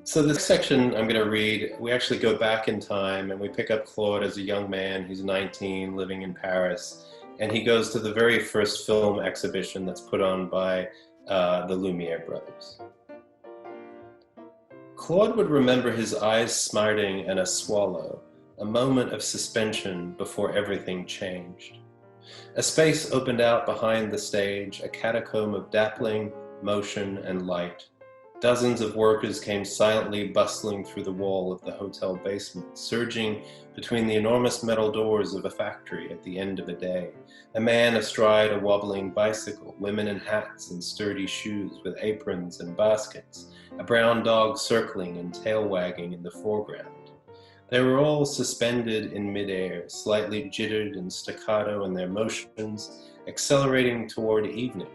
So this section I'm going to read, we actually go back in time and we pick up Claude as a young man. He's 19, living in Paris, and he goes to the very first film exhibition that's put on by the Lumiere brothers. Claude would remember his eyes smarting and a swallow, a moment of suspension before everything changed. A space opened out behind the stage, a catacomb of dappling motion and light. Dozens of workers came silently bustling through the wall of the hotel basement, surging between the enormous metal doors of a factory at the end of a day. A man astride a wobbling bicycle, women in hats and sturdy shoes with aprons and baskets, a brown dog circling and tail wagging in the foreground. They were all suspended in midair, slightly jittered and staccato in their motions, accelerating toward evening,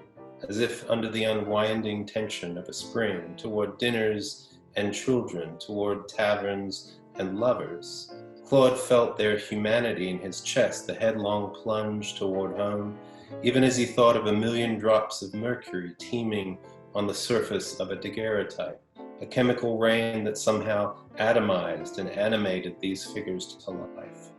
as if under the unwinding tension of a spring, toward dinners and children, toward taverns and lovers. Claude felt their humanity in his chest, the headlong plunge toward home, even as he thought of a million drops of mercury teeming on the surface of a daguerreotype, a chemical rain that somehow atomized and animated these figures to life.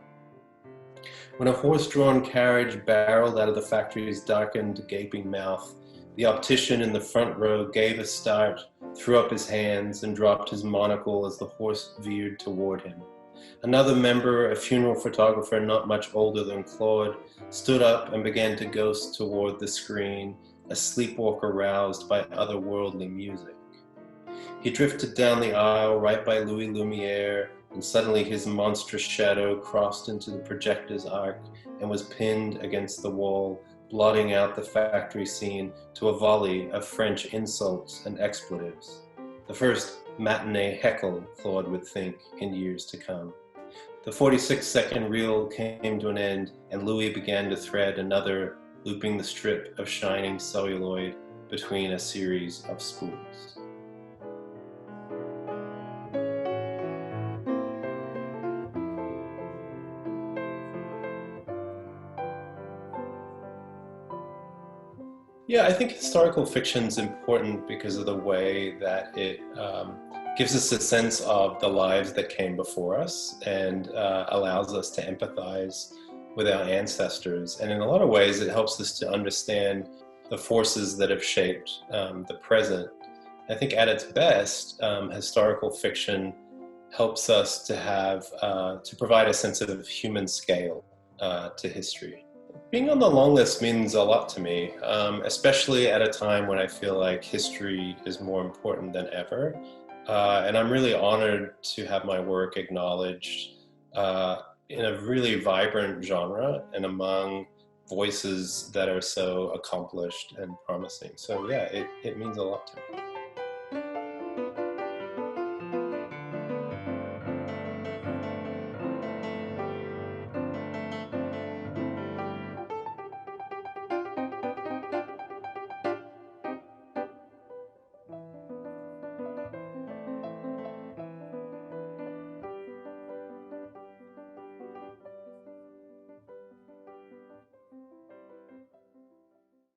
When a horse-drawn carriage barreled out of the factory's darkened, gaping mouth, the optician in the front row gave a start, threw up his hands, and dropped his monocle as the horse veered toward him. Another member, a funeral photographer not much older than Claude, stood up and began to ghost toward the screen, a sleepwalker roused by otherworldly music. He drifted down the aisle right by Louis Lumiere, and suddenly his monstrous shadow crossed into the projector's arc and was pinned against the wall, blotting out the factory scene to a volley of French insults and expletives. The first matinee heckle, Claude would think, in years to come. The 46-second reel came to an end, and Louis began to thread another, looping the strip of shining celluloid between a series of spools. Yeah, I think historical fiction is important because of the way that it gives us a sense of the lives that came before us and allows us to empathize with our ancestors. And in a lot of ways, it helps us to understand the forces that have shaped the present. I think at its best, historical fiction helps us to have, to provide a sense of human scale to history. Being on the long list means a lot to me, especially at a time when I feel like history is more important than ever. And I'm really honored to have my work acknowledged in a really vibrant genre and among voices that are so accomplished and promising. So yeah, it means a lot to me.